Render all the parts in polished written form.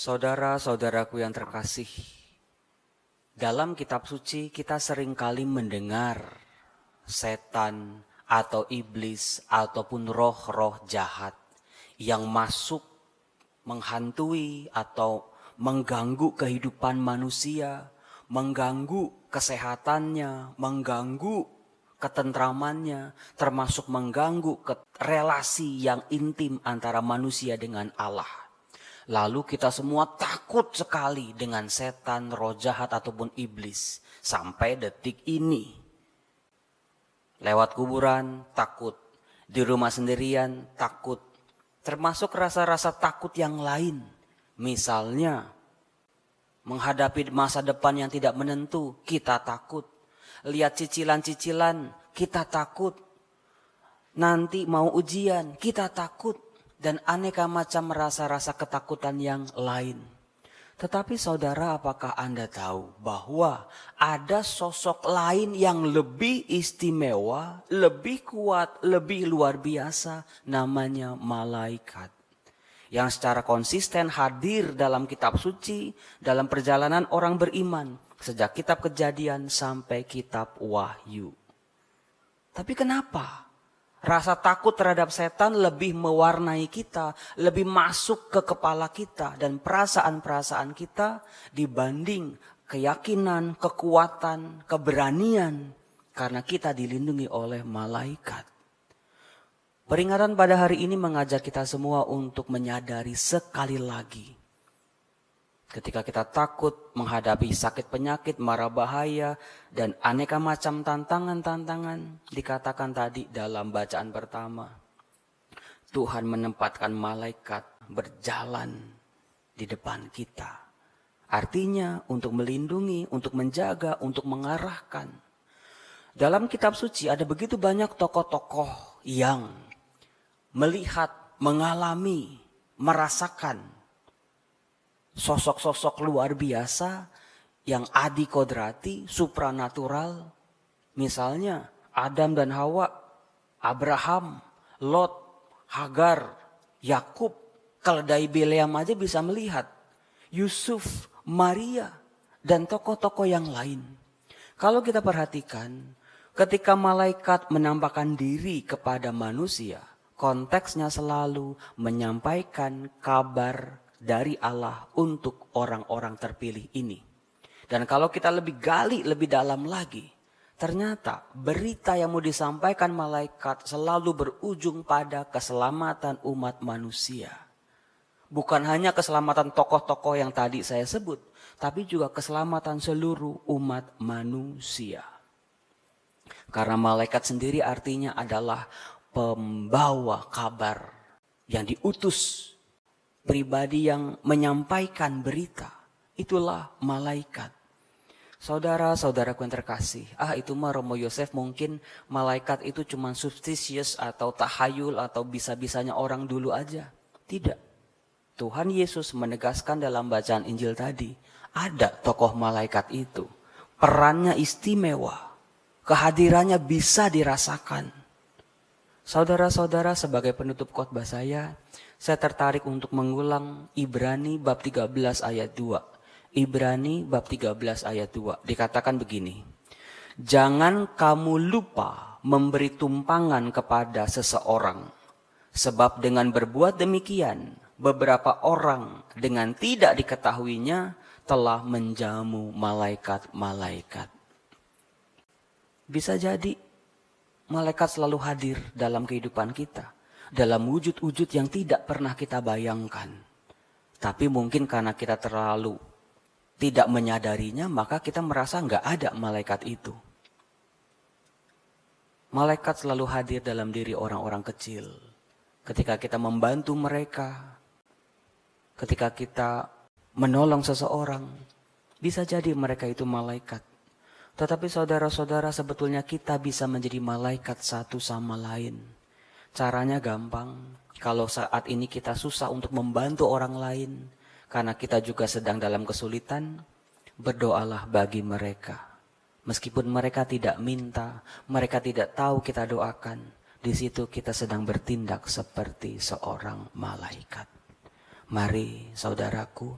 Saudara-saudaraku yang terkasih, dalam kitab suci kita seringkali mendengar setan atau iblis ataupun roh-roh jahat yang masuk menghantui atau mengganggu kehidupan manusia, mengganggu kesehatannya, mengganggu ketentramannya, termasuk mengganggu relasi yang intim antara manusia dengan Allah. Lalu kita semua takut sekali dengan setan, roh jahat ataupun iblis. Sampai detik ini. Lewat kuburan takut. Di rumah sendirian takut. Termasuk rasa-rasa takut yang lain. Misalnya menghadapi masa depan yang tidak menentu, kita takut. Lihat cicilan-cicilan, kita takut. Nanti mau ujian, kita takut. Dan aneka macam rasa-rasa ketakutan yang lain. Tetapi saudara, apakah Anda tahu bahwa ada sosok lain yang lebih istimewa, lebih kuat, lebih luar biasa, namanya malaikat. Yang secara konsisten hadir dalam kitab suci, dalam perjalanan orang beriman, sejak kitab Kejadian sampai kitab Wahyu. Tapi kenapa? Rasa takut terhadap setan lebih mewarnai kita, lebih masuk ke kepala kita dan perasaan-perasaan kita dibanding keyakinan, kekuatan, keberanian karena kita dilindungi oleh malaikat. Peringatan pada hari ini mengajak kita semua untuk menyadari sekali lagi. Ketika kita takut menghadapi sakit penyakit, mara bahaya, dan aneka macam tantangan-tantangan, dikatakan tadi dalam bacaan pertama. Tuhan menempatkan malaikat berjalan di depan kita. Artinya untuk melindungi, untuk menjaga, untuk mengarahkan. Dalam kitab suci ada begitu banyak tokoh-tokoh yang melihat, mengalami, merasakan sosok-sosok luar biasa yang adikodrati, supranatural. Misalnya Adam dan Hawa, Abraham, Lot, Hagar, Yakub, keledai Bileam aja bisa melihat. Yusuf, Maria, dan tokoh-tokoh yang lain. Kalau kita perhatikan, ketika malaikat menampakkan diri kepada manusia, konteksnya selalu menyampaikan kabar dari Allah untuk orang-orang terpilih ini. Dan kalau kita lebih gali, lebih dalam lagi, ternyata berita yang mau disampaikan malaikat selalu berujung pada keselamatan umat manusia. Bukan hanya keselamatan tokoh-tokoh yang tadi saya sebut, tapi juga keselamatan seluruh umat manusia. Karena malaikat sendiri artinya adalah pembawa kabar yang diutus, pribadi yang menyampaikan berita. Itulah malaikat. Saudara-saudaraku yang terkasih. Itu mah Romo Yosef mungkin malaikat itu cuma substisius atau tahayul atau bisa-bisanya orang dulu aja. Tidak. Tuhan Yesus menegaskan dalam bacaan Injil tadi. Ada tokoh malaikat itu. Perannya istimewa. Kehadirannya bisa dirasakan. Saudara-saudara, sebagai penutup khotbah saya tertarik untuk mengulang Ibrani bab 13 ayat 2. Ibrani bab 13 ayat 2. Dikatakan begini. Jangan kamu lupa memberi tumpangan kepada seseorang. Sebab dengan berbuat demikian, beberapa orang dengan tidak diketahuinya telah menjamu malaikat-malaikat. Bisa jadi malaikat selalu hadir dalam kehidupan kita. Dalam wujud-wujud yang tidak pernah kita bayangkan. Tapi mungkin karena kita terlalu tidak menyadarinya, maka kita merasa nggak ada malaikat itu. Malaikat selalu hadir dalam diri orang-orang kecil. Ketika kita membantu mereka, ketika kita menolong seseorang, bisa jadi mereka itu malaikat. Tetapi saudara-saudara, sebetulnya kita bisa menjadi malaikat satu sama lain. Caranya gampang. Kalau saat ini kita susah untuk membantu orang lain, karena kita juga sedang dalam kesulitan, berdoalah bagi mereka. Meskipun mereka tidak minta, mereka tidak tahu kita doakan, di situ kita sedang bertindak seperti seorang malaikat. Mari saudaraku,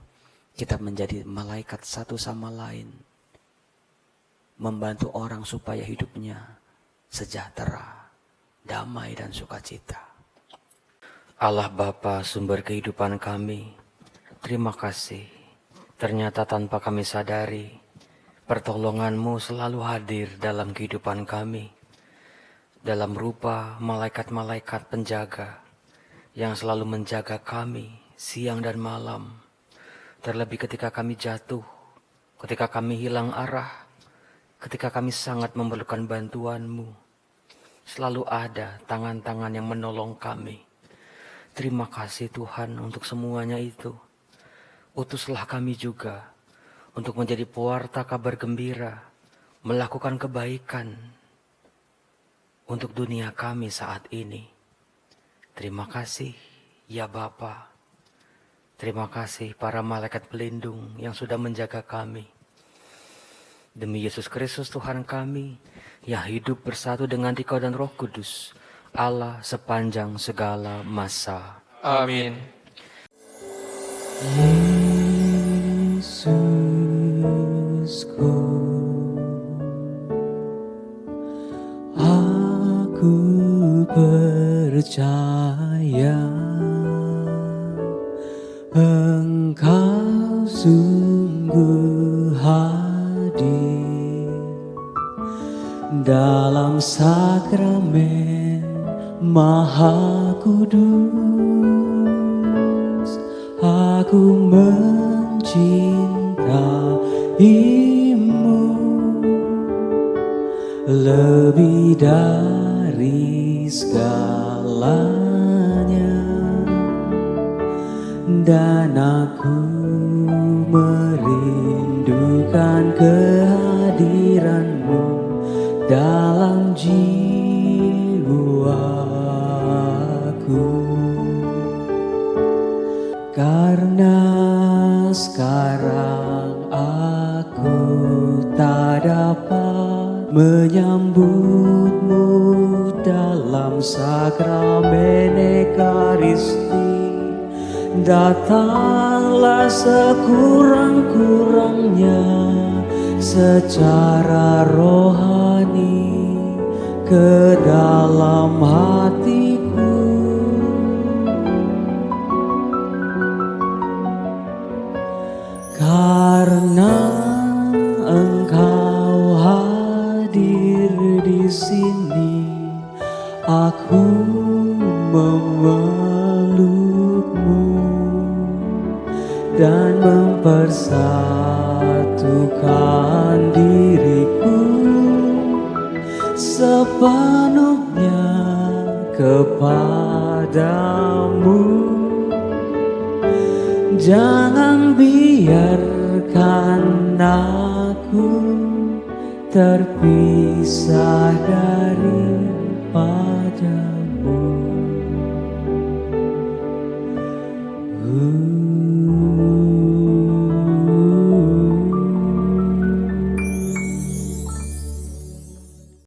kita menjadi malaikat satu sama lain, membantu orang supaya hidupnya sejahtera, damai dan sukacita. Allah Bapa, sumber kehidupan kami, terima kasih. Ternyata tanpa kami sadari, pertolongan-Mu selalu hadir dalam kehidupan kami, dalam rupa malaikat-malaikat penjaga yang selalu menjaga kami siang dan malam. Terlebih ketika kami jatuh, ketika kami hilang arah, ketika kami sangat memerlukan bantuan-Mu, selalu ada tangan-tangan yang menolong kami. Terima kasih Tuhan untuk semuanya itu. Utuslah kami juga untuk menjadi pewarta kabar gembira, melakukan kebaikan untuk dunia kami saat ini. Terima kasih ya Bapa. Terima kasih para malaikat pelindung yang sudah menjaga kami. Demi Yesus Kristus Tuhan kami, yang hidup bersatu dengan Dikau dan Roh Kudus, Allah sepanjang segala masa. Amin. Yesusku, aku percaya Engkau sungguh hadir dalam sakramen Maha Kudus. Aku mencintaimu lebih dari segalanya, dan aku merindukan kehadiran-Mu dalam jiwaku. Karena sekarang aku tak dapat menyambut-Mu dalam sakramen Ekaristi, datanglah sekurang-kurangnya secara rohani ke dalam hatiku. Karena Engkau hadir di sini, aku memeluk-Mu dan mempersatukan diriku sepenuhnya kepadamu. Jangan biarkan aku terpisah dari